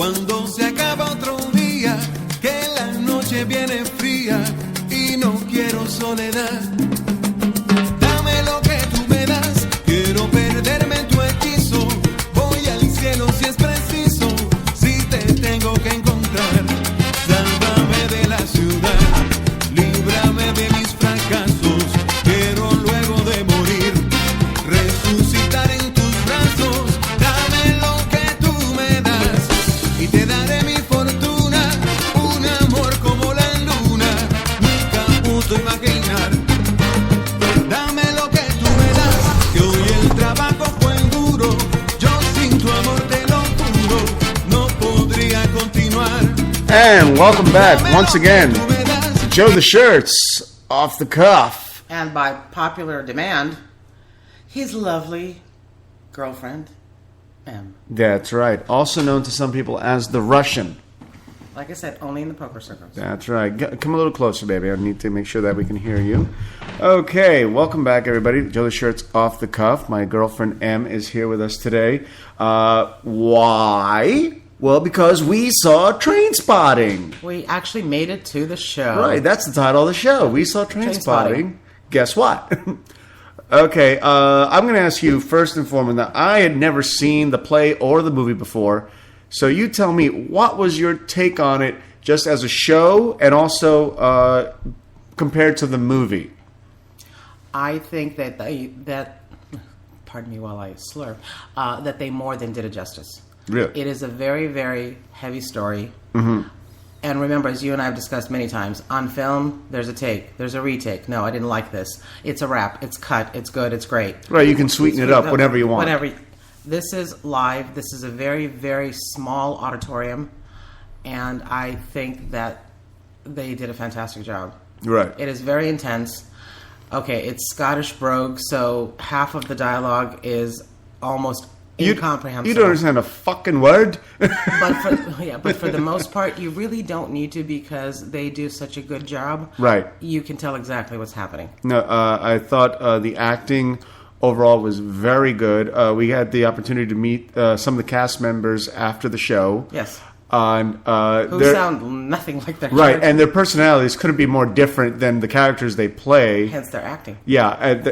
Cuando se acaba otro día, que la noche viene fría y no quiero soledad. Dame lo que tú me das, quiero perderme en tu hechizo. Voy al cielo si es preciso, si te tengo que encontrar. Sálvame de la ciudad, líbrame de mis fracasos. Quiero luego de morir resucitar en tus brazos. Dame lo que tú me das y te daré mi fortuna. Un amor como la luna, nunca pude imaginar. Dame lo que tú me das, que hoy el trabajo fue duro. Yo sin tu amor te lo juro, no podría continuar. And welcome back once again to Joe the Shirts Off the Cuff. And by popular demand, his lovely girlfriend, M. That's right. Also known to some people as the Russian. Like I said, only in the poker circles. That's right. Come a little closer, baby. I need to make sure that we can hear you. Okay, welcome back, everybody. Joe the Shirts Off the Cuff. My girlfriend M is here with us today. Why? Well, because we saw Train Spotting. We actually made it to the show. Right, that's the title of the show. We saw Train Spotting. Guess what? Okay, I'm going to ask you first and foremost. Now, I had never seen the play or the movie before, so you tell me, what was your take on it just as a show and also compared to the movie? I think that pardon me while I slur, that they more than did it justice. Really? It is a very, very heavy story. Mm-hmm. And remember, as you and I have discussed many times, on film, there's a take, there's a retake. No, I didn't like this. It's a wrap. It's cut. It's good. It's great. Right, you can sweeten it up whenever you want. Whatever. This is live. This is a very, very small auditorium. And I think that they did a fantastic job. Right. It is very intense. Okay, it's Scottish brogue, so half of the dialogue is almost incomprehensible. You don't understand a fucking word. but for the most part, you really don't need to, because they do such a good job. Right. You can tell exactly what's happening. No, I thought the acting overall was very good. We had the opportunity to meet some of the cast members after the show. Yes. Who sound nothing like their right, characters. and their personalities couldn't be more different than the characters they play. Hence their acting. Yeah,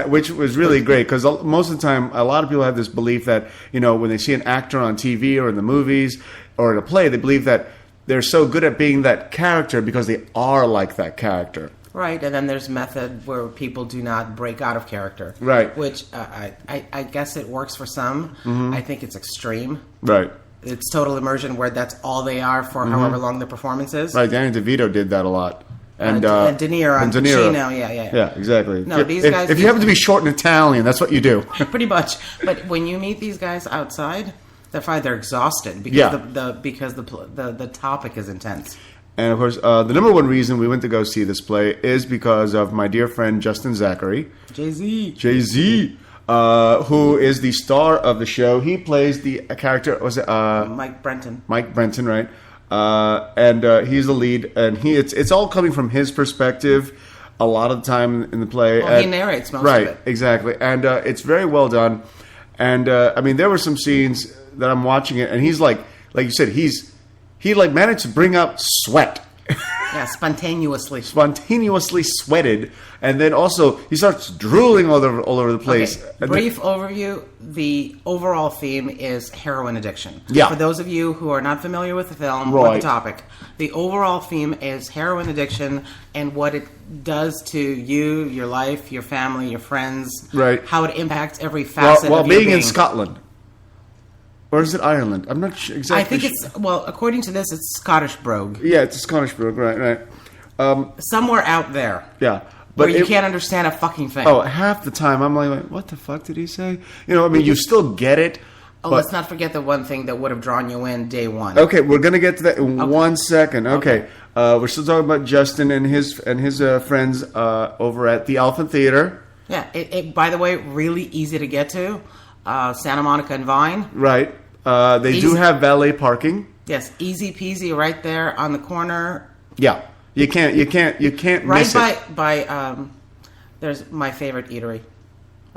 which was really great, because most of the time, a lot of people have this belief that, you know, when they see an actor on TV or in the movies or in a play, they believe that they're so good at being that character because they are like that character. Right, and then there's method where people do not break out of character. Right. Which I guess it works for some. Mm-hmm. I think it's extreme. Right. It's total immersion where that's all they are for however long the performance is. Right, Danny DeVito did that a lot. And De Niro and Pacino, yeah. Yeah, exactly. No, these guys... If you happen to be short in Italian, that's what you do. Pretty much. But when you meet these guys outside, they're fine. They're exhausted because the topic is intense. And, of course, the number one reason we went to go see this play is because of my dear friend Justin Zachary. Jay-Z. Who is the star of the show. He plays the character, was it? Mike Brenton. Mike Brenton, right. And he's the lead. And it's all coming from his perspective a lot of the time in the play. Well, he narrates most of it. Right, exactly. And it's very well done. And, I mean, there were some scenes that I'm watching it, and he's like you said, he managed to bring out sweat. Yeah, spontaneously sweated, and then also he starts drooling all over the place. Okay. Brief overview: the overall theme is heroin addiction. Yeah. For those of you who are not familiar with the film or the topic, the overall theme is heroin addiction and what it does to you, your life, your family, your friends. Right. How it impacts every facet while of your being being. In Scotland. Or is it Ireland? I'm not sure exactly. I think according to this, it's Scottish brogue. Yeah, it's a Scottish brogue, right. Somewhere out there. Yeah. But you can't understand a fucking thing. Oh, half the time I'm like, what the fuck did he say? You know, I mean, you still get it. Oh, let's not forget the one thing that would have drawn you in day one. Okay, we're going to get to that in 1 second. Okay. We're still talking about Justin and his friends over at the Elephant Theater. Yeah, it by the way, really easy to get to. Santa Monica and Vine. Right. They do have valet parking. Yes, easy peasy right there on the corner. Yeah. You can't right miss it. By there's my favorite eatery.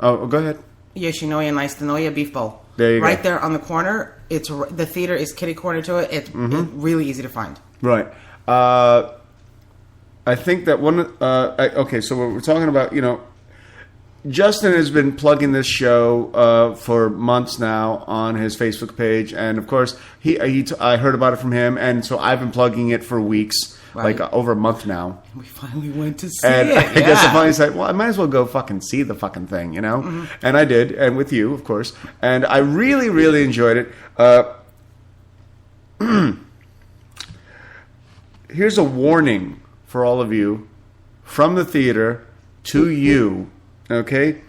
Oh, go ahead. Yoshinoya Nice Beef Bowl. There you go. Right there on the corner. The theater is kitty corner to it. It's really easy to find. Right. I think that okay, so we're talking about, Justin has been plugging this show for months now on his Facebook page, and of course, I heard about it from him, and so I've been plugging it for weeks, right. like over a month now. We finally went to see and it. I guess I finally said, well, I might as well go fucking see the fucking thing, And I did, and with you, of course, and I really, really enjoyed it. Here's a warning for all of you from the theater to you. Okay?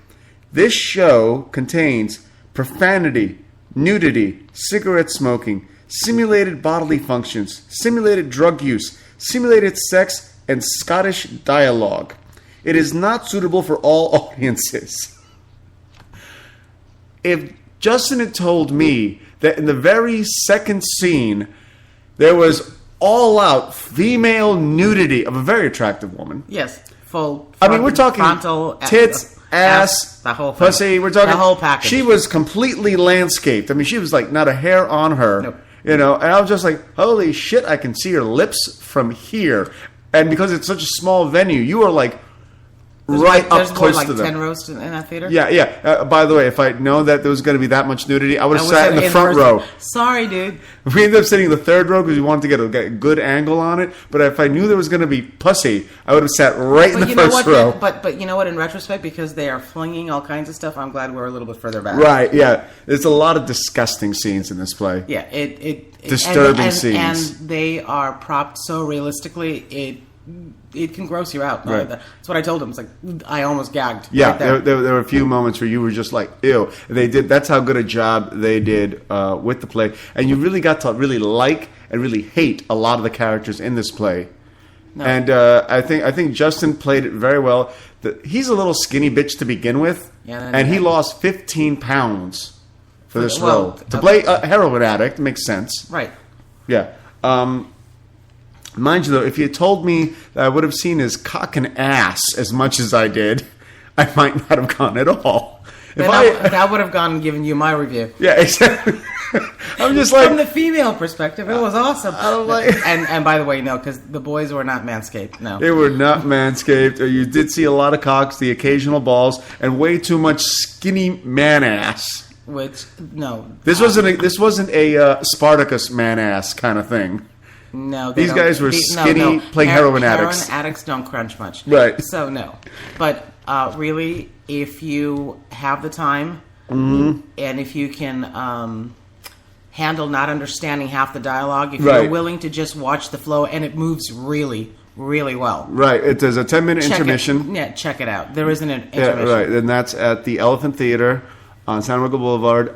This show contains profanity, nudity, cigarette smoking, simulated bodily functions, simulated drug use, simulated sex, and Scottish dialogue. It is not suitable for all audiences. If Justin had told me that in the very second scene there was all-out female nudity of a very attractive woman. Yes. Full. I mean, we're talking frontal, tits, ass, the whole thing. pussy. We're talking the whole package. She was completely landscaped. I mean, she was like not a hair on her. Nope. And I was just like, holy shit! I can see her lips from here. And because it's such a small venue, you are like right up close like to them. 10 rows in that theater. Yeah. By the way, if I'd known that there was going to be that much nudity, I would have sat in the front row. Sorry, dude. We ended up sitting in the third row because we wanted to get a good angle on it. But if I knew there was going to be pussy, I would have sat right in the first row. But you know what? In retrospect, because they are flinging all kinds of stuff, I'm glad we're a little bit further back. Right? Yeah. There's a lot of disgusting scenes in this play. Yeah. Disturbing scenes, and they are propped so realistically. It can gross you out. Right. That's what I told him. It's like I almost gagged. Yeah, right there were a few moments where you were just like, ew. They did. That's how good a job they did with the play, and you really got to really like and really hate a lot of the characters in this play. No. And I think Justin played it very well. He's a little skinny bitch to begin with, and he lost 15 pounds for this role. To play a heroin addict makes sense. Right. Yeah. Mind you, though, if you had told me that I would have seen his cock and ass as much as I did, I might not have gone at all. That would have gone and given you my review. Yeah, exactly. I'm just like... From the female perspective, it was awesome. And by the way, no, because the boys were not manscaped, no. They were not manscaped. You did see a lot of cocks, the occasional balls, and way too much skinny man ass. Which, no. This wasn't a Spartacus man ass kind of thing. No, these guys were skinny, playing heroin addicts. Heroin addicts don't crunch much, right? So no, but really, if you have the time and if you can handle not understanding half the dialogue, if you're willing to just watch the flow, and it moves really, really well. Right. There's a 10-minute intermission. Check it out. There is an intermission. Yeah, right. And that's at the Elephant Theater on San Rafael Boulevard.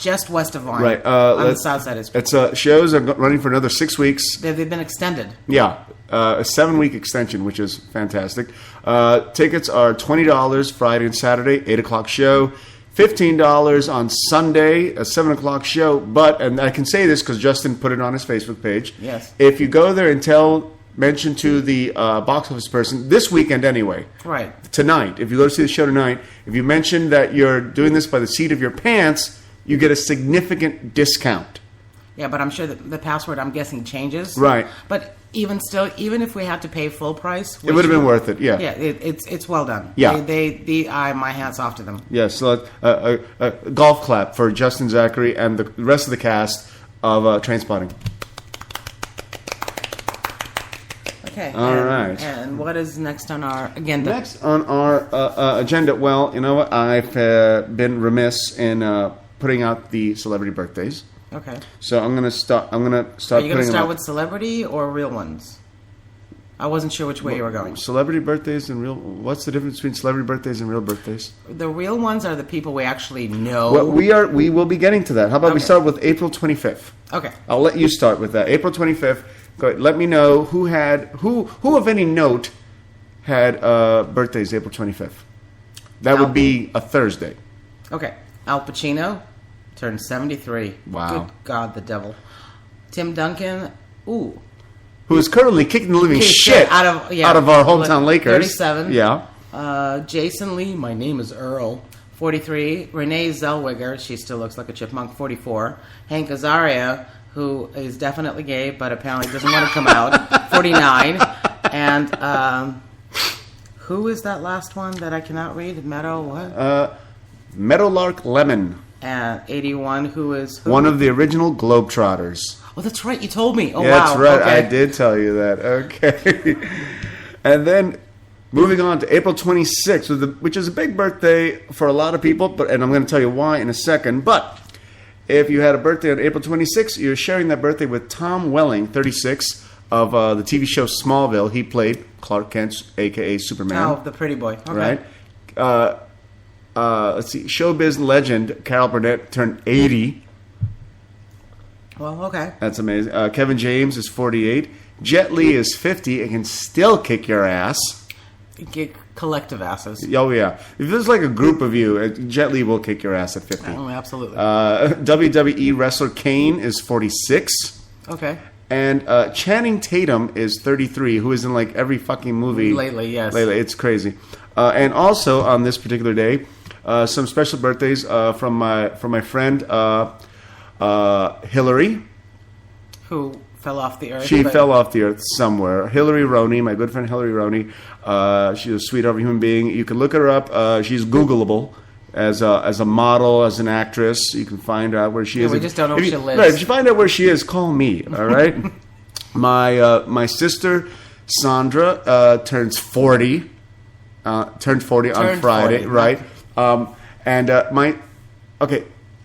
Just west of Vine. Right. On the south side. It's shows are running for another 6 weeks. They've been extended. Yeah. A 7-week extension, which is fantastic. Tickets are $20 Friday and Saturday, 8 o'clock show. $15 on Sunday, a 7 o'clock show. And I can say this because Justin put it on his Facebook page. Yes. If you go there and mention to the box office person this weekend anyway. Right. Tonight. If you go to see the show tonight, if you mention that you're doing this by the seat of your pants, you get a significant discount. Yeah, but I'm sure that the password, I'm guessing, changes. Right. But even if we had to pay full price, it would have been worth it. Yeah. Yeah, it's well done. Yeah. My hats off to them. Yes. Yeah, so a golf clap for Justin Zachary and the rest of the cast of Trainspotting. Okay. All right. And what is next on our agenda? Next on our agenda, well, you know what? I've been remiss in putting out the celebrity birthdays. Okay. So I'm gonna start. Are you going to start with celebrity or real ones? I wasn't sure which way you were going. Celebrity birthdays and real. What's the difference between celebrity birthdays and real birthdays? The real ones are the people we actually know. Well, we will be getting to that. How about we start with April 25th? Okay. I'll let you start with that. April 25th. Go ahead. Let me know who of any note had birthdays April 25th. That would be a Thursday. Okay. Al Pacino turned 73. Wow. Good God, the devil. Tim Duncan. Ooh. Who is currently kicking the living shit out of our hometown Lakers. 37. Yeah. Jason Lee, my name is Earl. 43. Renee Zellweger, she still looks like a chipmunk, 44. Hank Azaria, who is definitely gay, but apparently doesn't want to come out, 49. And who is that last one that I cannot read? Meadow what? Meadowlark Lemon. 81, who is... Who? One of the original Globetrotters. Oh, that's right, you told me. Oh, yeah, wow. That's right, okay. I did tell you that. Okay. And then... moving on to April 26th, which is a big birthday for a lot of people, and I'm going to tell you why in a second. But if you had a birthday on April 26th, you're sharing that birthday with Tom Welling, 36, of the TV show Smallville. He played Clark Kent, a.k.a. Superman. Oh, the pretty boy. Okay. Right? Let's see. Showbiz legend Carol Burnett turned 80. Well, okay. That's amazing. Kevin James is 48. Jet Li is 50 and can still kick your ass. Get collective asses. Oh, yeah. If there's like a group of you, Jet Li will kick your ass at 50. Oh, absolutely. WWE wrestler Kane is 46. Okay. And Channing Tatum is 33, who is in like every fucking movie. Lately, yes. Lately, it's crazy. And also on this particular day, some special birthdays from my friend Hillary. Who fell off the earth. She fell off the earth somewhere. Hillary Roney, my good friend Hillary Roney. She's a sweet human being. You can look her up. She's Googleable as a model, as an actress. You can find out where she is. We just don't know where she lives. Right, if you find out where she is, call me. All right. My sister Sandra turns 40. Turned 40 on Friday. 40. Right.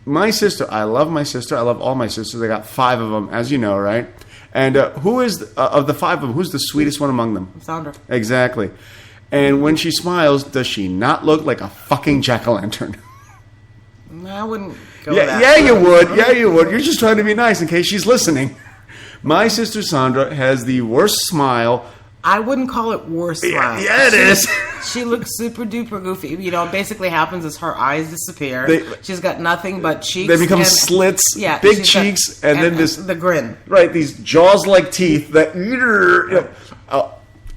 My sister. I love my sister. I love all my sisters. I got 5 of them, as you know, right? And who is, of the 5 of them, who's the sweetest one among them? Sandra. Exactly. And when she smiles, does she not look like a fucking jack-o'-lantern? No, I wouldn't go Yeah, that you would. Yeah, you would. You're just trying to be nice in case she's listening. My sister Sandra has the worst smile. I wouldn't call it worse smile. Yeah, it is. She looks super duper goofy. You know, basically happens is her eyes disappear. She's got nothing but cheeks. They become slits, big cheeks, and then the grin. Right, these jaws-like teeth that...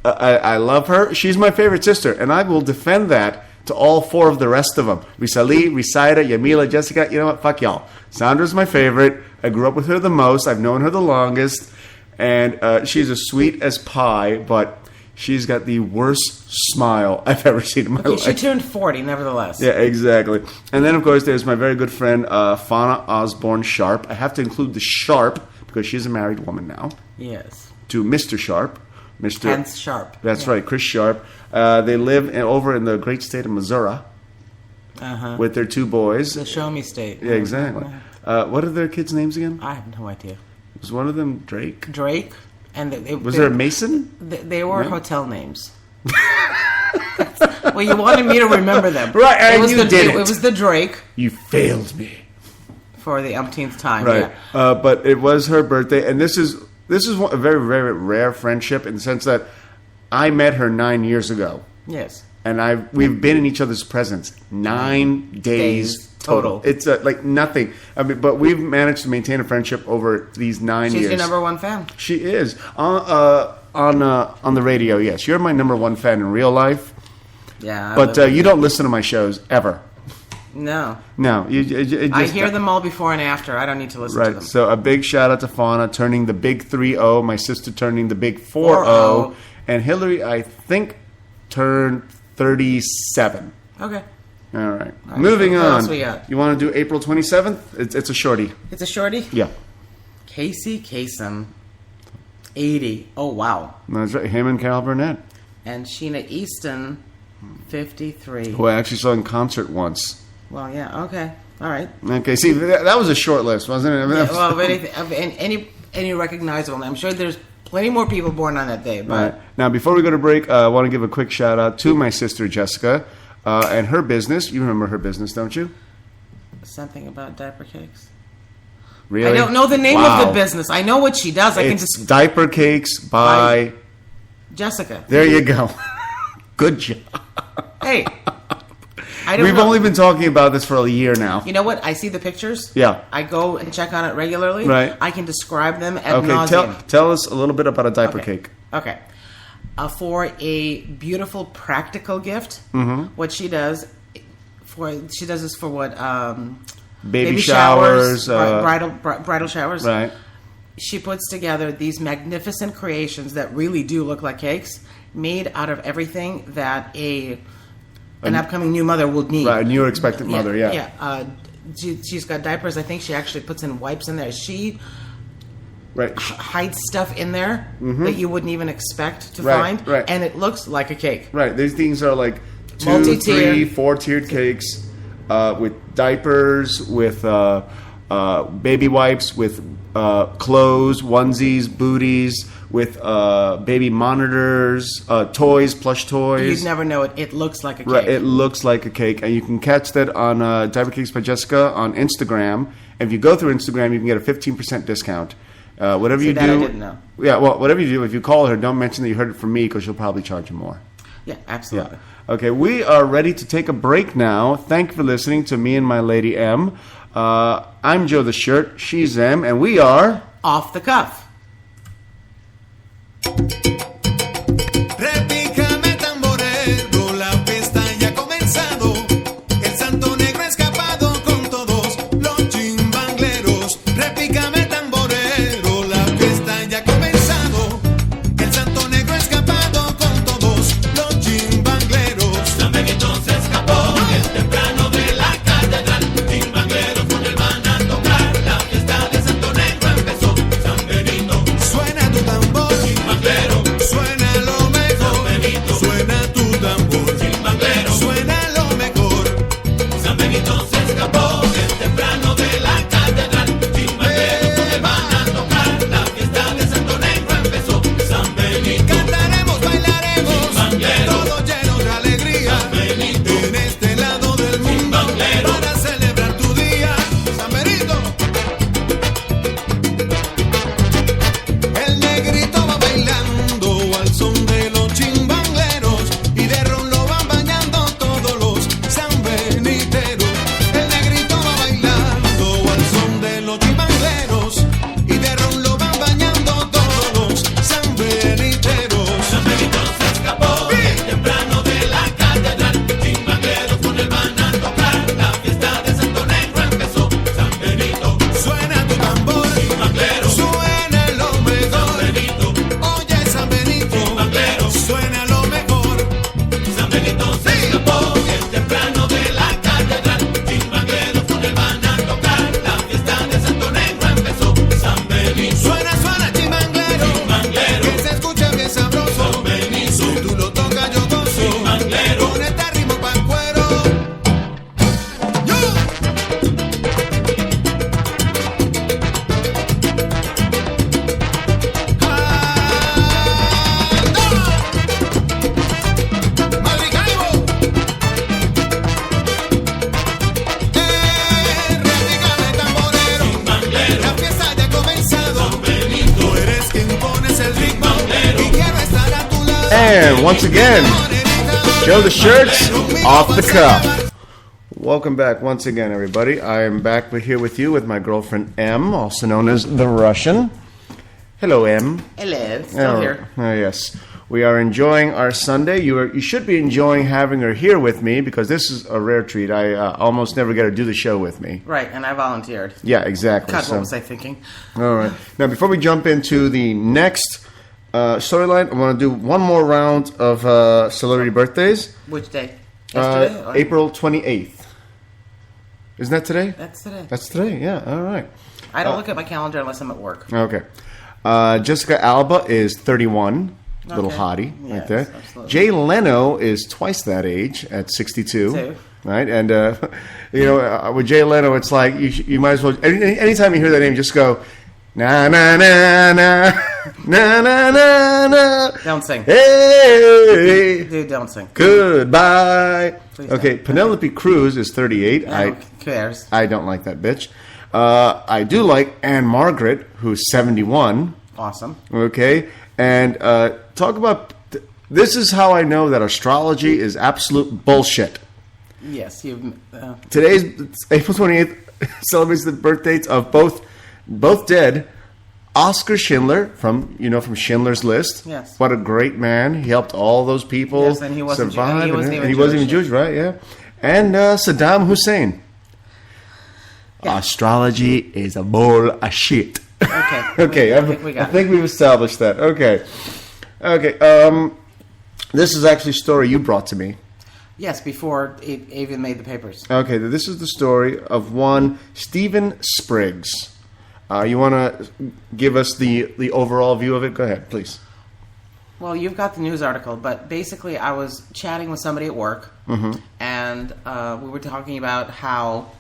I love her. She's my favorite sister, and I will defend that to all 4 of the rest of them. Risali, Risaida, Yamila, Jessica. You know what? Fuck y'all. Sandra's my favorite. I grew up with her the most. I've known her the longest. And she's as sweet as pie, but she's got the worst smile I've ever seen in my life. She turned 40, nevertheless. Yeah, exactly. And then, of course, there's my very good friend, Fauna Osborne Sharp. I have to include the Sharp, because she's a married woman now. Yes. To Mr. Sharp. Hence Sharp. That's right, Chris Sharp. They live over in the great state of Missouri with their 2 boys. The Show Me State. Yeah, exactly. What are their kids' names again? I have no idea. Was one of them Drake? Drake. And was there a Mason? They were hotel names. Well, you wanted me to remember them. Right, and you did it. It was the Drake. You failed me. For the umpteenth time, right. Yeah. But it was her birthday, and this is a very, very rare friendship in the sense that I met her 9 years ago. Yes. And we've been in each other's presence 9 days total. It's like nothing. I mean, but we've managed to maintain a friendship over these 9 years. She's your number 1 fan. She is on the radio. Yes, you're my number 1 fan in real life. Yeah, but you don't listen to my shows ever. No. You just, I hear them all before and after. I don't need to listen to them. Right. So a big shout out to Fauna turning the big 3-0. My sister turning the big 4-0, and Hillary, I think, turned 37. Okay. All right. Moving on. What else we got? You want to do April 27th? It's a shorty. It's a shorty? Yeah. Casey Kasem, 80. Oh, wow. That's right. Him and Carol Burnett. And Sheena Easton, 53. Who I actually saw in concert once. Well, yeah. Okay. All right. Okay. See, that was a short list, wasn't it? I mean, yeah, well, of any recognizable. I'm sure there's plenty more people born on that day. But right. Now, before we go to break, I want to give a quick shout out to my sister Jessica and her business. You remember her business, don't you? Something about diaper cakes. Really? I don't know the name of the business. I know what she does. I can just Diaper Cakes by Jessica. There you go. Good job. Hey. We've only been talking about this for a year now. You know what? I see the pictures. Yeah. I go and check on it regularly. Right. I can describe them ad nauseum. Tell us a little bit about a diaper cake. Okay. For a beautiful practical gift, what she does She does this for what? Baby showers, bridal showers. Right. She puts together these magnificent creations that really do look like cakes, made out of everything that an upcoming new mother would need. Right, a new expectant mother, yeah. Yeah. She's got diapers. I think she actually puts in wipes in there. She hides stuff in there that you wouldn't even expect to find, and it looks like a cake. Right, these things are like 2, 3, 4-tiered cakes with diapers, with baby wipes, with clothes, onesies, booties, with baby monitors, toys, plush toys. You'd never know it. It looks like a cake. Right, it looks like a cake, and you can catch that on Diaper Cakes by Jessica on Instagram. And if you go through Instagram, you can get a 15% discount. Whatever you do, I didn't know. Yeah, well, whatever you do, if you call her, don't mention that you heard it from me because she'll probably charge you more. Yeah, absolutely. Yeah. Okay, we are ready to take a break now. Thank you for listening to me and my lady M. I'm Joe the Shirt, she's M, and we are Off the Cuff. Repícame tamborero, la fiesta ya ha comenzado. El santo negro ha escapado con todos los chimbangleros. Repícame tamborero, la fiesta ya ha comenzado. El santo negro ha escapado con todos los chimbangleros. San Benito se escapó bien temprano de la catedral. Chimbangleros con él van a tocar. La fiesta de Santo Negro empezó. San Benito, suena tu tambor. Chimbanglero, suena lo mejor. San Benito, suena tu tambor. Chimbanglero, suena lo mejor. San Benito se escapó bien temprano de la catedral. Chimbangleros con él van a tocar. La fiesta de Santo Negro empezó. San Benito, cantaremos, bailaremos. Chimbanglero, todos llenos de alegría. San Benito, en este lado del mundo, para celebrar tu día. San Benito. El negrito va bailando al son de los chimbangleros y de ron lo van bañando todos los sanbeniteros. El negrito va bailando al son de los chimbangleros y de ron lo van bañando todos los sanbeniteros. San Benito se escapó bien temprano de la catedral. Chimbangleros con él van a tocar. La fiesta de Santo Negro empezó. San Benito, suena tu tambor. Chimbanglero, suena lo mejor. San Benito, oye San Benito. Chimbanglero, suena lo mejor. San Benito se escapó bien temprano de la catedral. Chimbangleros con él van a tocar. La fiesta de Santo Negro empezó. San Benito, suena, suena chimbanglero. Chimbanglero, que se escucha bien sabroso. San Benito, si tú lo tocas yo gozo. Chimbanglero, con este ritmo pa'l cuero. ¡Yo! Madrigaibo. Repícame tamborero. La fiesta ya ha comenzado. Tú eres quien pones el ritmo. Y quiero estar a tu lado. And once again, Joe the Shirt's Off the Cuff. Welcome back once again, everybody. I am back here with you with my girlfriend M, also known as the Russian. Hello, M. Hello, still here. Yes. We are enjoying our Sunday. You should be enjoying having her here with me because this is a rare treat. I almost never get her to do the show with me. Right, and I volunteered. Yeah, exactly. God, what was I thinking? All right. Now, before we jump into the next storyline, I want to do one more round of celebrity birthdays. Which day? Yesterday? Or- April 28th. Isn't that today? That's today. That's today, yeah. All right. I don't look at my calendar unless I'm at work. Okay. Jessica Alba is 31. Little Okay. hottie right Yes, there. absolutely. Jay Leno is twice that age at 62. Two. Right? And, with Jay Leno, it's like you might as well, anytime you hear that name, just go, na, na, na, na, na, na, na, na. Don't sing. Hey! Dude, don't sing. Goodbye. Please Okay, don't. Penelope Cruz is 38. Who cares? I don't like that bitch. I do like Anne Margaret, who's 71. Awesome. Okay, and talk about. This is how I know that astrology is absolute bullshit. Yes, you. Today's April 28th celebrates the birth dates of both dead. Oscar Schindler from Schindler's List. Yes. What a great man. He helped all those people Yes, and he wasn't survive. Jew- and he wasn't and even he wasn't even Jewish. Jewish, right? Yeah. And Saddam Hussein. Yeah. Astrology is a bowl of shit. Okay. Okay, I think we've established that. Okay. This is actually a story you brought to me. Yes, before it even made the papers. Okay, this is the story of one Stephen Spriggs. You want to give us the overall view of it? Go ahead, please. Well, you've got the news article, but basically I was chatting with somebody at work, and we were talking about how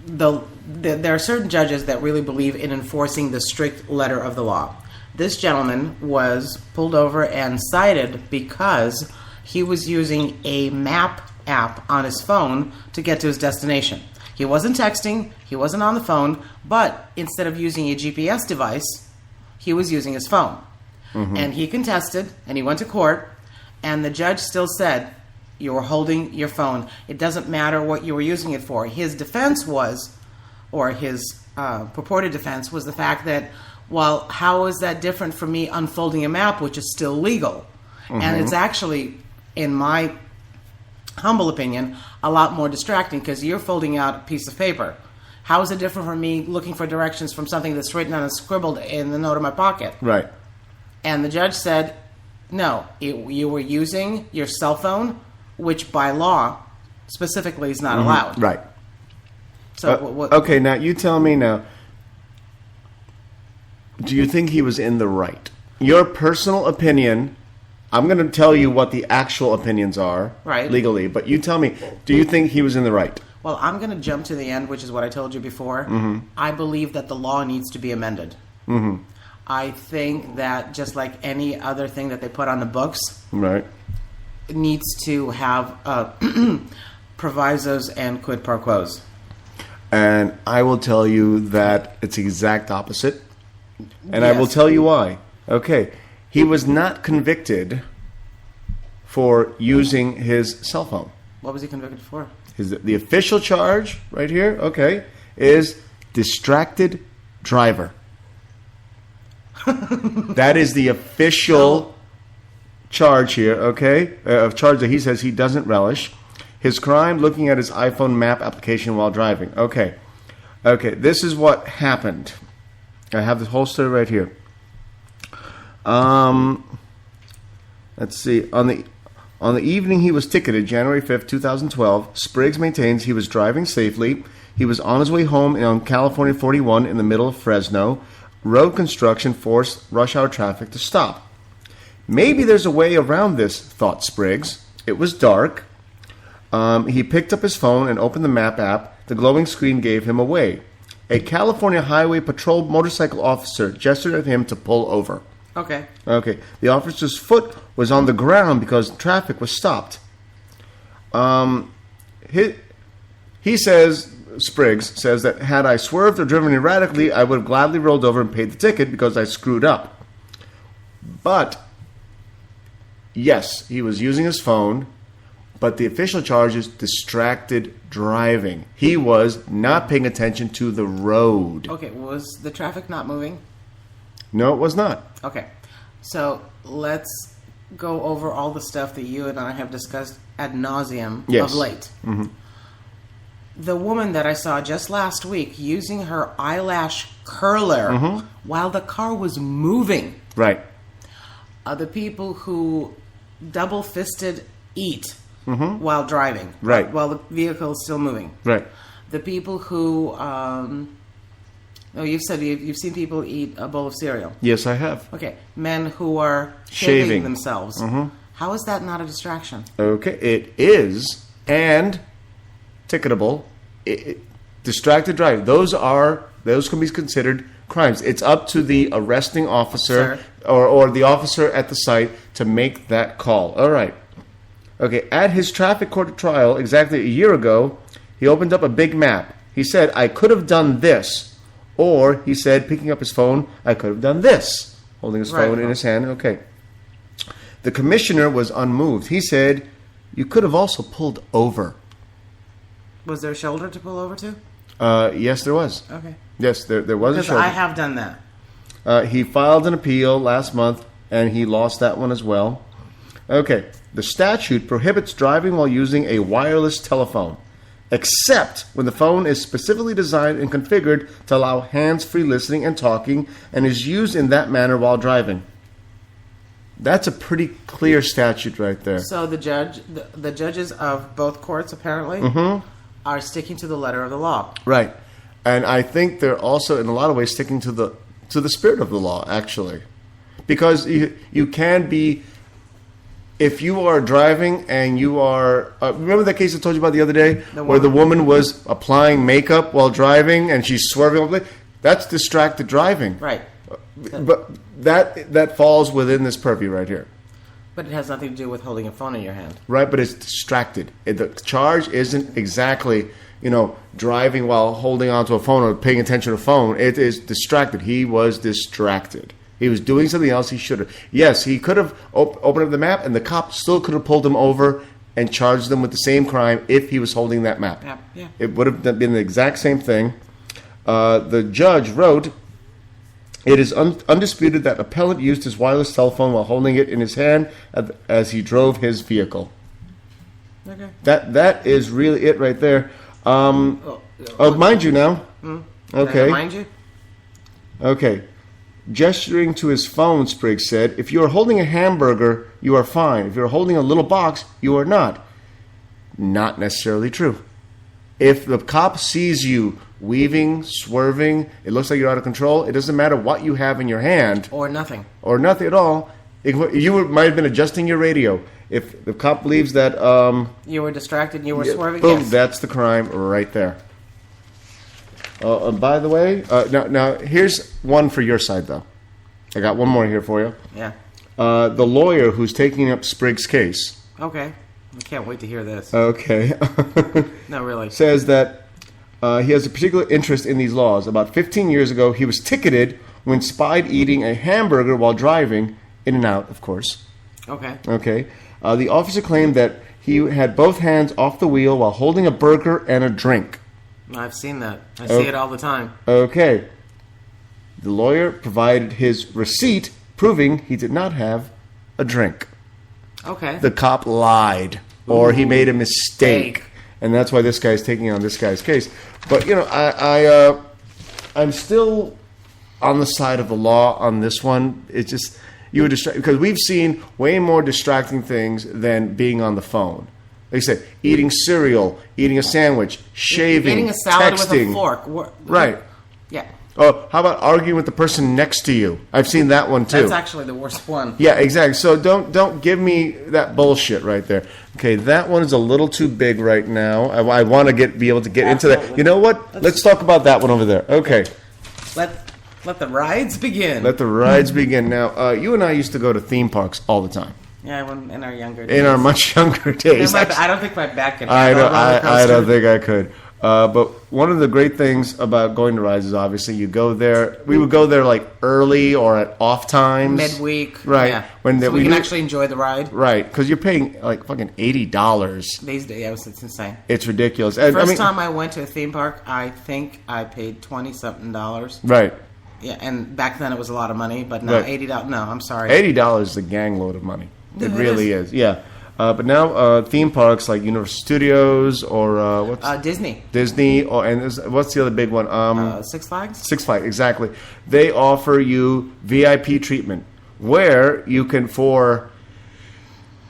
there are certain judges that really believe in enforcing the strict letter of the law. This gentleman was pulled over and cited because he was using a map app on his phone to get to his destination. He wasn't texting, he wasn't on the phone, but instead of using a GPS device, he was using his phone. And he contested, and he went to court, and the judge still said, you were holding your phone. It doesn't matter what you were using it for. His defense was, or his purported defense was the fact that, well, how is that different from me unfolding a map, which is still legal? And it's actually, in my humble opinion, a lot more distracting because you're folding out a piece of paper. How is it different from me looking for directions from something that's written and scribbled in the note of my pocket? Right. And the judge said, no, you were using your cell phone, which by law specifically is not allowed. Right. So okay, now you tell me now, do you think he was in the right? Your personal opinion, I'm going to tell you what the actual opinions are legally, but you tell me, do you think he was in the right? Well, I'm going to jump to the end, which is what I told you before. I believe that the law needs to be amended. I think that just like any other thing that they put on the books, it needs to have provisos and quid pro quos. And I will tell you that it's the exact opposite. And I will tell you why. Okay. He was not convicted for using his cell phone. What was he convicted for? The official charge right here, okay, is distracted driver. That is the official charge here, okay? Charge that he says he doesn't relish. His crime, looking at his iPhone map application while driving. Okay, this is what happened. I have the whole story right here. Let's see. On the evening he was ticketed, January 5th, 2012, Spriggs maintains he was driving safely. He was on his way home on California 41 in the middle of Fresno. Road construction forced rush hour traffic to stop. Maybe there's a way around this, thought Spriggs. It was dark. He picked up his phone and opened the map app. The glowing screen gave him away. A California Highway Patrol motorcycle officer gestured at him to pull over. Okay. The officer's foot was on the ground because traffic was stopped. He says, Spriggs says that had I swerved or driven erratically, I would have gladly rolled over and paid the ticket because I screwed up. But, yes, he was using his phone, but the official charge is distracted driving. He was not paying attention to the road. Okay, was the traffic not moving? No, it was not. Okay, so let's go over all the stuff that you and I have discussed ad nauseum of late. The woman that I saw just last week using her eyelash curler while the car was moving. Right. The people who double-fisted eat while driving. Right. While the vehicle is still moving. Right. The people who... you've said you've seen people eat a bowl of cereal. Yes, I have. Okay. Men who are shaving themselves. How is that not a distraction? Okay, it is, and ticketable. Distracted driving. Those can be considered crimes. It's up to the arresting officer or the officer at the site to make that call. All right. Okay, at his traffic court trial exactly a year ago, he opened up a big map. He said, I could have done this. Or, he said, picking up his phone, I could have done this. Holding his phone in his hand. Okay. The commissioner was unmoved. He said, you could have also pulled over. Was there a shoulder to pull over to? Yes, there was. Okay. Yes, there was a shoulder. I have done that. He filed an appeal last month, and he lost that one as well. Okay. The statute prohibits driving while using a wireless telephone, except when the phone is specifically designed and configured to allow hands-free listening and talking and is used in that manner while driving. That's a pretty clear statute right there. So the judges of both courts apparently are sticking to the letter of the law. Right. And I think they're also, in a lot of ways, sticking to the spirit of the law, actually. Because you can be... If you are driving and you are... remember that case I told you about the other day? Where the woman was applying makeup while driving and she's swerving? That's distracted driving. Right. But that falls within this purview right here. But it has nothing to do with holding a phone in your hand. Right, but it's distracted. The charge isn't exactly, driving while holding onto a phone or paying attention to a phone. It is distracted. He was distracted. He was doing something else he should have. Yes, he could have opened up the map, and the cop still could have pulled him over and charged them with the same crime if he was holding that map. Yeah. It would have been the exact same thing. The judge wrote, "It is undisputed that appellant used his wireless telephone while holding it in his hand as he drove his vehicle." Okay. That is really it right there. Mind you now. Okay. Remind you? Okay. Gesturing to his phone, Spriggs said, "If you are holding a hamburger, you are fine. If you're holding a little box, you are not." Not necessarily true. If the cop sees you weaving, swerving, it looks like you're out of control, it doesn't matter what you have in your hand. Or nothing. Or nothing at all. Might have been adjusting your radio. If the cop believes that... you were distracted and you were swerving, boom, yes. That's the crime right there. By the way, now here's one for your side, though. I got one more here for you. Yeah. The lawyer who's taking up Spriggs' case. Okay. I can't wait to hear this. Okay. No, really. Says that he has a particular interest in these laws. About 15 years ago, he was ticketed when spied eating a hamburger while driving, in and out, of course. Okay. Okay. The officer claimed that he had both hands off the wheel while holding a burger and a drink. I've seen that. I see it all the time. Okay. The lawyer provided his receipt proving he did not have a drink. Okay. The cop lied, or he made a mistake, and that's why this guy's taking on this guy's case. But I'm still on the side of the law on this one. It's just you were distracted because we've seen way more distracting things than being on the phone. Like I said, eating cereal, eating a sandwich, shaving, eating a salad texting. with a fork. Right. Yeah. Oh, how about arguing with the person next to you? I've seen that one too. That's actually the worst one. Yeah, exactly. So don't give me that bullshit right there. Okay, that one is a little too big right now. I want to be able to get into that. You know what? Let's talk about that one over there. Okay. Let the rides begin. Let the rides begin. Now, you and I used to go to theme parks all the time. Yeah, in our younger days. In our much younger days. I don't think my back can I handle a roller coaster. don't think I could. But one of the great things about going to rides is obviously you go there. We would go there like early or at off times, midweek, right? Yeah. When we can actually enjoy the ride, right? Because you're paying like fucking $80 these days. Yeah, it's insane. It's ridiculous. First time I went to a theme park, I think I paid $20-something. Right. Yeah, and back then it was a lot of money, but now right. $80. No, I'm sorry. $80 is a gang load of money. It really is. Yeah. But now theme parks like Universal Studios or what's Disney, what's the other big one? Six Flags. Six Flags, exactly. They offer you VIP treatment where you can, for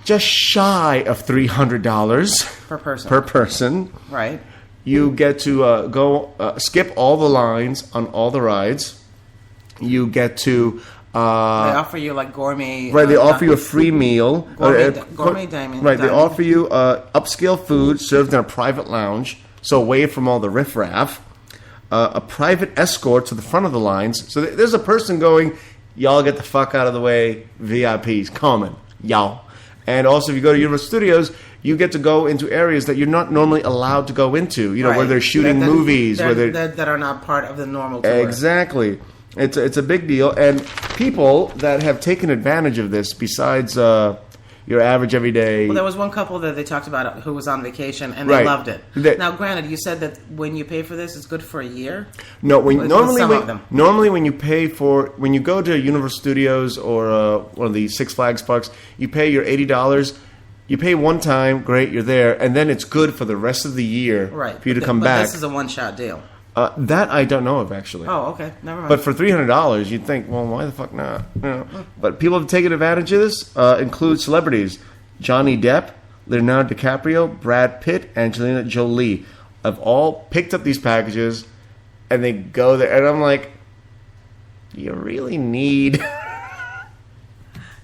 just shy of $300 per person, right? You get to go skip all the lines on all the rides. You get to. They offer you like gourmet. Right, they offer you a free meal. Gourmet dining. Right, they offer you upscale food served in a private lounge, so away from all the riffraff. A private escort to the front of the lines. So there's a person going, y'all get the fuck out of the way, VIPs coming, y'all. And also, if you go to Universal Studios, you get to go into areas that you're not normally allowed to go into. You know, where they're shooting movies, that are not part of the normal tour. Exactly. It's a big deal, and people that have taken advantage of this, besides your average everyday. Well, there was one couple that they talked about who was on vacation, and Right. they loved it. They- Now, granted, you said that when you pay for this, it's good for a year. No, With normally some of them. when you pay for when you go to Universal Studios or one of the Six Flags parks, you pay your $80. You pay one time, great, you're there, and then it's good for the rest of the year Right. for you to But come but back. This is a one-shot deal. That I don't know of actually. Oh, okay. Never mind. But for $300, you'd think, well, why the fuck not? You know? But people have taken advantage of this. Include celebrities: Johnny Depp, Leonardo DiCaprio, Brad Pitt, Angelina Jolie, have all picked up these packages, and they go there. And I'm like, you really need?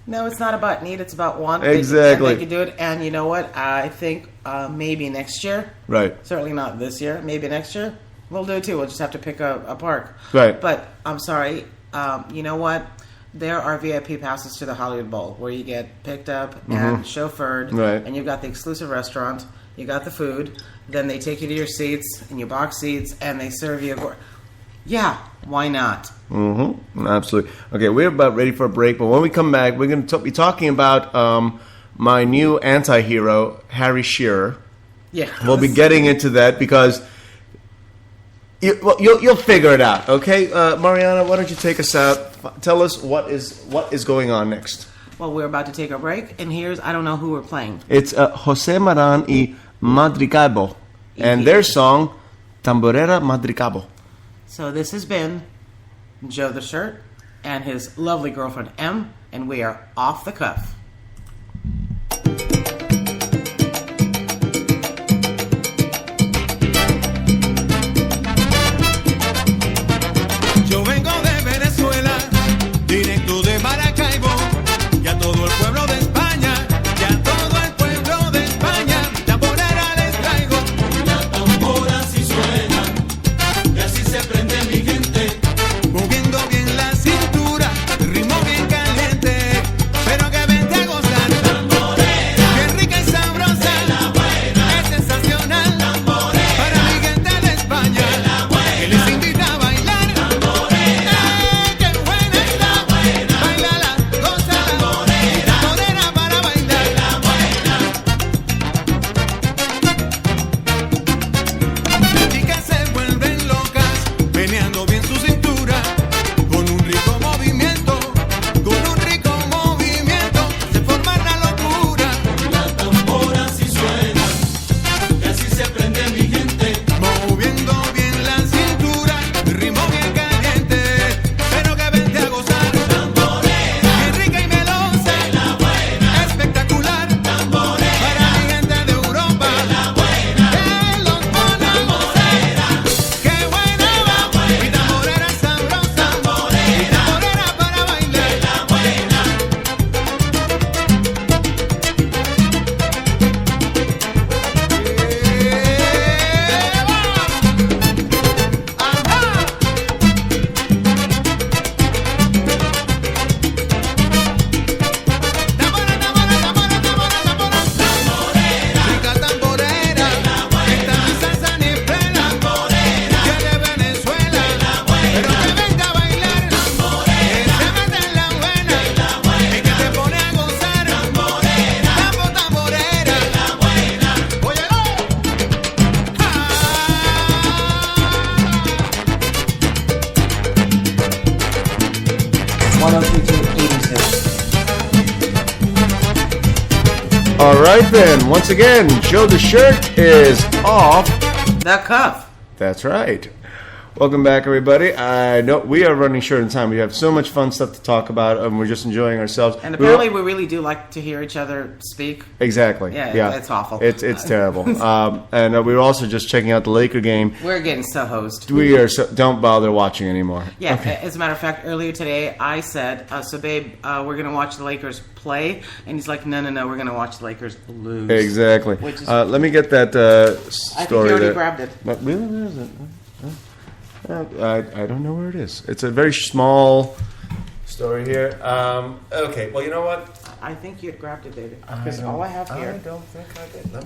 No, it's not about need. It's about want. Exactly. They can do it. And you know what? I think maybe next year. Right. Certainly not this year. Maybe next year. We'll do it too. We'll just have to pick a park. Right. But I'm sorry. You know what? There are VIP passes to the Hollywood Bowl where you get picked up and chauffeured. Right. And you've got the exclusive restaurant. You got the food. Then they take you to your seats and you box seats and they serve you. Yeah. Why not? Mm-hmm. Absolutely. Okay, we're about ready for a break, but when we come back, we're going to be talking about my new anti-hero, Harry Shearer. Yeah. We'll be getting into that because you'll figure it out. Okay, Mariana, why don't you take us out? Tell us what is going on next. Well, we're about to take a break, and I don't know who we're playing. It's Jose Maran y Madrigabo, and their song, Tamborera Madrigabo. So this has been Joe the Shirt and his lovely girlfriend M, and we are off the cuff. Yo vengo de Venezuela, directo de Maracaibo, y a todo el pueblo de España, y a todo el pueblo de España, tamborera les traigo. La tambora sí suena, y así se prende mi gente. Moviendo bien la cintura, ritmo bien caliente, pero que vente a gozar. Tamborera, Bien rica y sabrosa, la buena, es sensacional. tamborera, Para mi gente de España, la buena, que les invita a bailar. tamborera, ¡Qué buena está! buena, Bailala, gózala, tamborera, tamborera para bailar. la buena. Las chicas se vuelven locas, meneando bien su cintura, con un rico movimiento, se forma la locura, La tambora sí suena, y así se prende mi gente. moviendo bien la cintura, ritmo bien caliente, pero que vente a gozar, Tamborera, bien rica y melosa, la buena, espectacular, tamborera, para mi gente de Europa, la buena, que los pone a gozar, qué buena va, mi tamborera sabrosa, mi tamborera para bailar. la buena. Rica tamborera, esta mi salsa ni plena, que de Venezuela, pero que venga a bailar, que se mete en la buena, y que te pone a gozar, tamborera, óyelo. 102.86. All right, then. Once again, Joe the Shirt is off. The cuff. That's right. Welcome back, everybody. I know we are running short on time. We have so much fun stuff to talk about, and we're just enjoying ourselves. And apparently, we really do like to hear each other speak. Exactly. Yeah, it's awful. It's terrible. And we were also just checking out the Laker game. We're getting so hosed. We are don't bother watching anymore. Yeah, as a matter of fact, earlier today I said, so babe, we're going to watch the Lakers play. And he's like, no, we're going to watch the Lakers lose. Exactly. Which is- Let me get that I think story you already there. grabbed it. But really, where is it? I don't know where it is. It's a very small story here. Okay, well, you know what? I think you had grabbed it, David. Because all I have here. I don't think I did. No.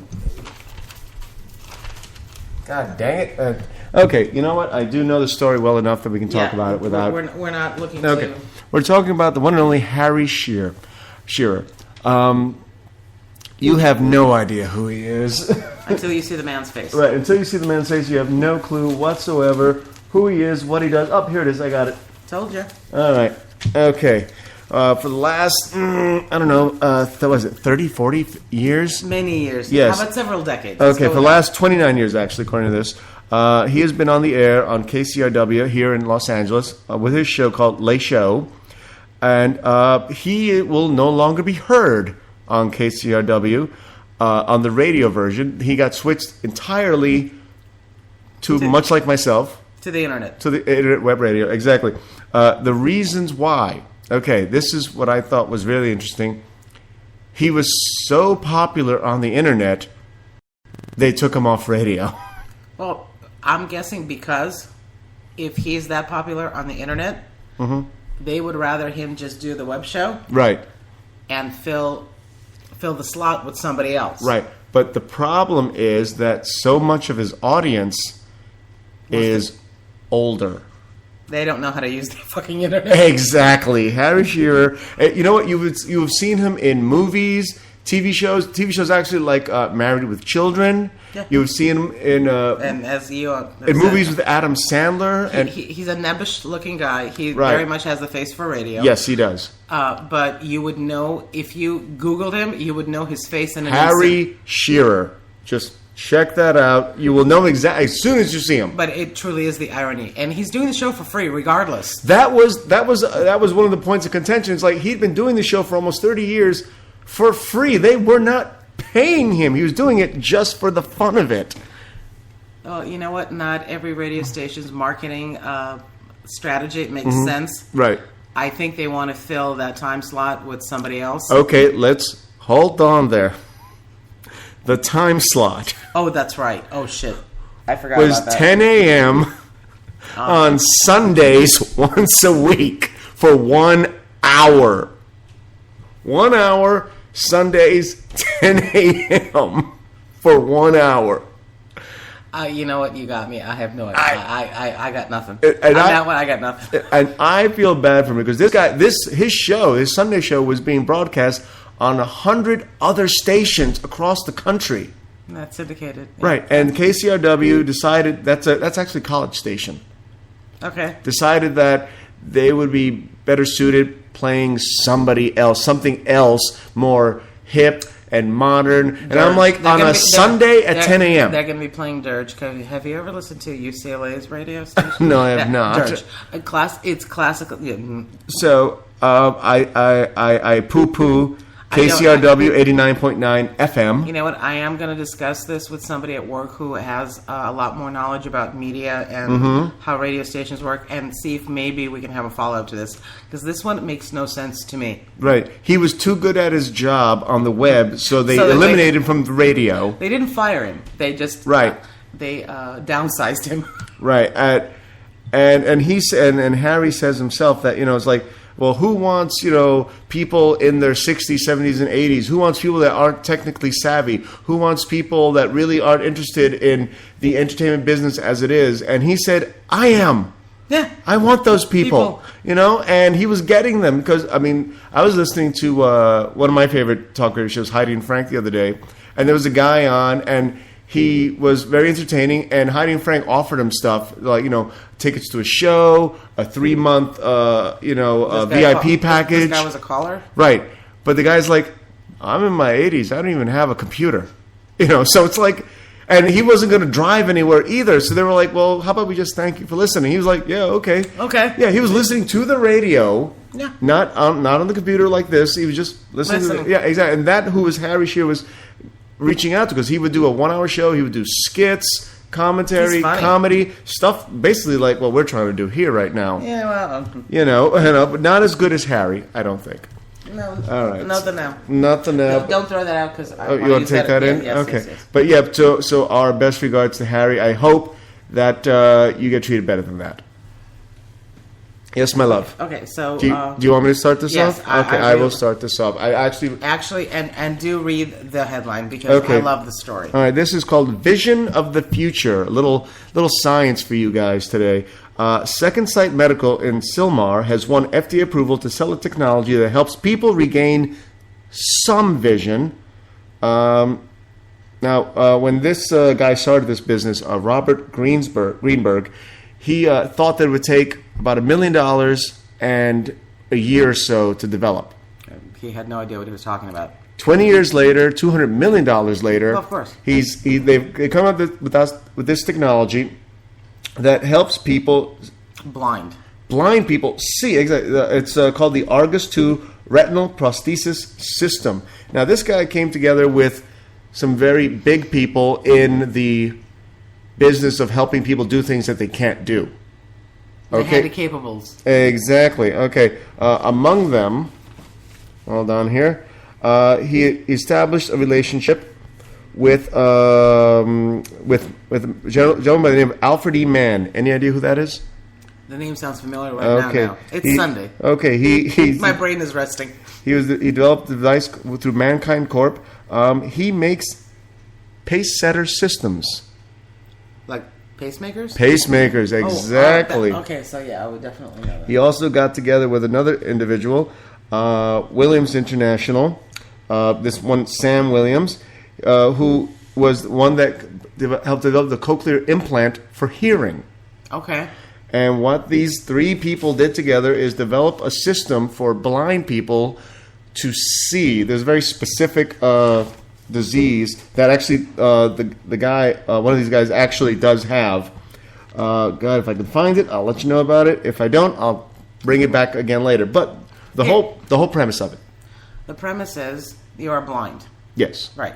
God dang it. Okay, you know what? I do know the story well enough that we can talk about it without... We're not looking Okay. to... We're talking about the one and only Harry Shearer. You have no idea who he is. Until you see the man's face. Right, until you see the man's face, you have no clue whatsoever who he is, what he does. Oh, here it is. I got it. Told you. All right. Okay. For the last, I don't know, what was it, 30, 40 years? Many years. Yes. How about several decades? Okay, for the last 29 years, actually, according to this. He has been on the air on KCRW here in Los Angeles with his show called Les Show. And he will no longer be heard on KCRW on the radio version. He got switched entirely to much like myself. To the internet. To the internet web radio, exactly. The reasons why. Okay, this is what I thought was really interesting. He was so popular on the internet, they took him off radio. Well, I'm guessing because if he's that popular on the internet, they would rather him just do the web show. Right. And fill the slot with somebody else. Right. But the problem is that so much of his audience is older. They don't know how to use the fucking internet. Exactly. Harry Shearer. You know what? You've seen him in movies, TV shows. TV shows actually like Married with Children. Yeah. You've seen him in and as you in movies with Adam Sandler. And he's a nebbish-looking guy. He very much has the face for radio. Yes, he does. But you would know if you Googled him, you would know his face in an Harry instant. Shearer. Just check that out. You will know exactly as soon as you see him. But it truly is the irony, and he's doing the show for free, regardless. That was one of the points of contention. It's like he'd been doing the show for almost 30 years for free. They were not paying him. He was doing it just for the fun of it. Oh, you know what? Not every radio station's marketing strategy makes sense. Right. I think they want to fill that time slot with somebody else. Okay, let's hold on there. The time slot. Oh, that's right. Oh, shit. I forgot was about that. 10 a.m. on Sundays once a week for 1 hour. 1 hour, Sundays, 10 a.m. for 1 hour. You know what? You got me. I have no idea. I got nothing. I got nothing. And I feel bad for him because this guy, his Sunday show was being broadcast on 100 other stations across the country. That's syndicated. Yeah. Right. And KCRW decided, that's actually a college station. Okay. Decided that they would be better suited playing something else more hip and modern. And Dirge. I'm like, on a Sunday at 10 a.m. They're going to be playing Dirge. Have you ever listened to UCLA's radio station? No, I have not. Dirge. It's classical. Yeah. So I poo-poo KCRW 89.9 FM. You know what? I am going to discuss this with somebody at work who has a lot more knowledge about media and how radio stations work, and see if maybe we can have a follow-up to this. Because this one makes no sense to me. Right. He was too good at his job on the web, so they eliminated him from the radio. They didn't fire him. They just they downsized him. Right. And Harry says himself that, it's like, well, who wants, people in their 60s, 70s, and 80s? Who wants people that aren't technically savvy? Who wants people that really aren't interested in the entertainment business as it is? And he said, I am. Yeah. I want those people. And he was getting them because, I was listening to one of my favorite talk radio shows, Heidi and Frank, the other day, and there was a guy on, and he was very entertaining, and Heidi and Frank offered him stuff like, tickets to a show, a 3-month, VIP package. This guy was a caller? Right. But the guy's like, I'm in my 80s. I don't even have a computer. So it's like, and he wasn't going to drive anywhere either. So they were like, well, how about we just thank you for listening? He was like, yeah, okay. Okay. Yeah, he was listening to the radio. Yeah. Not on the computer like this. He was just listening. Yeah, exactly. And that who was Harry Shearer was reaching out to, because he would do a 1-hour show. He would do skits, commentary, comedy, stuff basically like what we're trying to do here right now. Yeah, well. But not as good as Harry, I don't think. No. All right. Nothing now. Nothing now. Don't throw that out because I you want to take that in? Yes, okay. Yes. But yeah, so our best regards to Harry. I hope that you get treated better than that. Yes, my love. Okay, so... Do you want me to start this yes, off? Okay, I will start this off. I actually... and do read the headline, because I love the story. All right, this is called Vision of the Future. A little science for you guys today. Second Sight Medical in Sylmar has won FDA approval to sell a technology that helps people regain some vision Now, when this guy started this business, Robert Greenberg, he thought that it would take about $1 million and a year or so to develop. He had no idea what he was talking about. 20 years later, $200 million later, Well, of course. they come up with this technology that helps people, blind people, see. Exactly. It's called the Argus II Retinal Prosthesis System. Now, this guy came together with some very big people in the business of helping people do things that they can't do. The handicapables. Exactly. Okay. Among them, hold on here, he established a relationship with a gentleman by the name of Alfred E. Mann. Any idea who that is? The name sounds familiar now. It's Sunday. Okay. He My brain is resting. He developed the device through Mankind Corp. He makes pace setter systems. Like pacemakers? Pacemakers, exactly. Okay, so yeah, I would definitely know that. He also got together with another individual, Williams International, this one, Sam Williams, who was the one that helped develop the cochlear implant for hearing. Okay. And what these three people did together is develop a system for blind people to see. There's a very specific disease that actually the guy, one of these guys, actually does have. God, if I can find it, I'll let you know about it. If I don't, I'll bring it back again later. But the whole premise of it. The premise is you are blind. Yes. Right.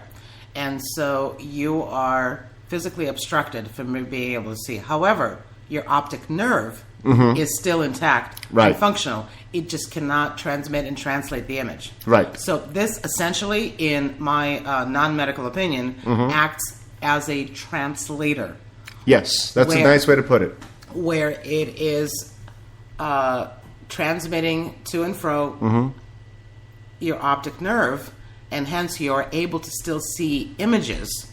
And so you are physically obstructed from being able to see. However, your optic nerve is still intact and functional. It just cannot transmit and translate the image. Right. So this essentially, in my non-medical opinion, acts as a translator. Yes, that's a nice way to put it. Where it is transmitting to and fro your optic nerve, and hence you are able to still see images.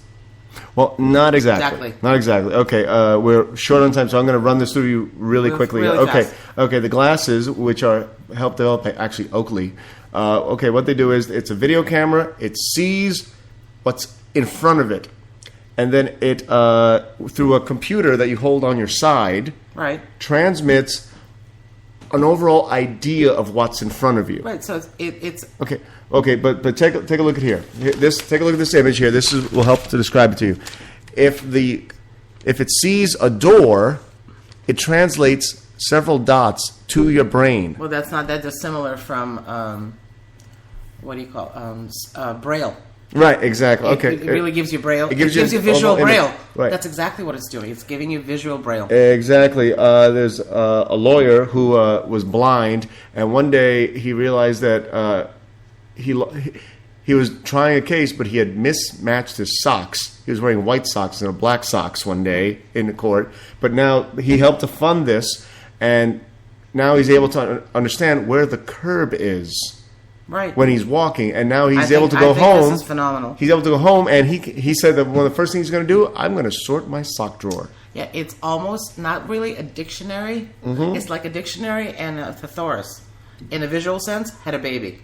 Well, not exactly. Not exactly. Okay, we're short on time, so I'm going to run this through you really quickly. Fast. Okay. The glasses, which are helped develop by actually Oakley. Okay, what they do is it's a video camera. It sees what's in front of it, and then it through a computer that you hold on your side, transmits an overall idea of what's in front of you. Right. So it's Okay, but take a look at here. Take a look at this image here. This will help to describe it to you. If it sees a door, it translates several dots to your brain. Well, that is similar from what do you call Braille. Right, exactly. Okay, it really gives you Braille. It gives you visual Braille. Right. That's exactly what it's doing. It's giving you visual Braille. Exactly. There's a lawyer who was blind, and one day he realized that he was trying a case, but he had mismatched his socks. He was wearing white socks and black socks one day in the court. But now he helped to fund this, and now he's able to understand where the curb is. Right. When he's walking, and now he's able to go home. This is phenomenal. He's able to go home, and he said that one of the first things he's going to do, I'm going to sort my sock drawer. Yeah, it's almost not really a dictionary. It's like a dictionary and a thesaurus. In a visual sense, had a baby.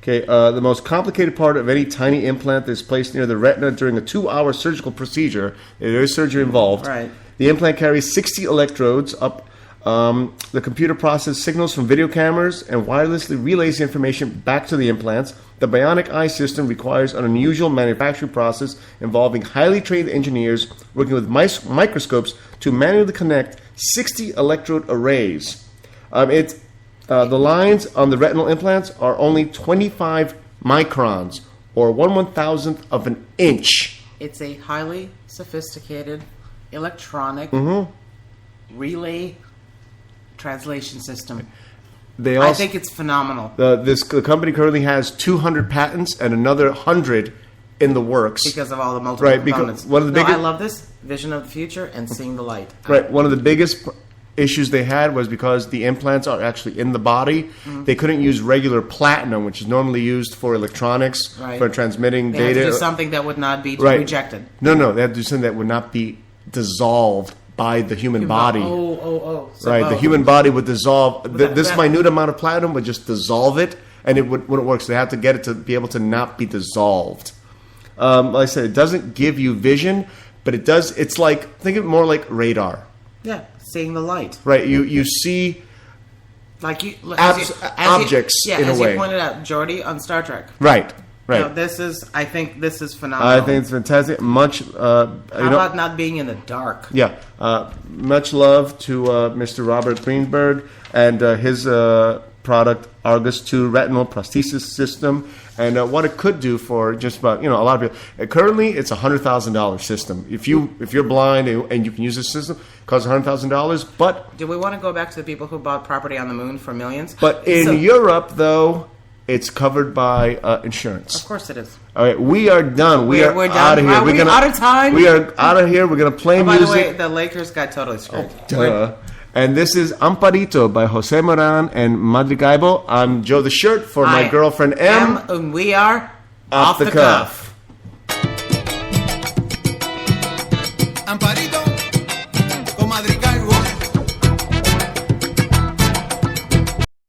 Okay, the most complicated part of any tiny implant that is placed near the retina during a 2-hour surgical procedure, there is surgery involved. Right. The implant carries 60 electrodes up. The computer processes signals from video cameras and wirelessly relays the information back to the implants. The bionic eye system requires an unusual manufacturing process involving highly trained engineers working with microscopes to manually connect 60 electrode arrays. The lines on the retinal implants are only 25 microns, or 1/1000th of an inch. It's a highly sophisticated electronic relay translation system. I think it's phenomenal. The company currently has 200 patents and another 100 in the works. Because of all the multiple components. I love this vision of the future and seeing the light. Right. One of the biggest issues they had was because the implants are actually in the body. They couldn't use regular platinum, which is normally used for electronics, for transmitting data. They had to do something that would not be rejected. No, they had to do something that would not be dissolved by the human body. The human body would dissolve. This minute amount of platinum would just dissolve it, and it wouldn't work. So they had to get it to be able to not be dissolved. Like I said, it doesn't give you vision, but it does. It's like, think of it more like radar. Yeah, seeing the light. Right. You see Like you, objects in a way. As you pointed out, Geordi on Star Trek. Right. Right. I think this is phenomenal. I think it's fantastic. Much. How about not being in the dark? Yeah. Much love to Mr. Robert Greenberg and his product Argus 2 retinal prosthesis system, and what it could do for just about a lot of people. Currently, it's $100,000 system. If you're blind and you can use this system, it costs $100,000. But do we want to go back to the people who bought property on the moon for millions? But in Europe, though, it's covered by insurance. Of course it is. All right, we are done. We're done. Out of here. Are we out of time? We are out of here. We're going to play by music. By the way, the Lakers got totally screwed. Duh. And this is Amparito by Jose Moran and Madrigaibo. I'm Joe the Shirt for my girlfriend M. And we are Off the Cuff. Amparito.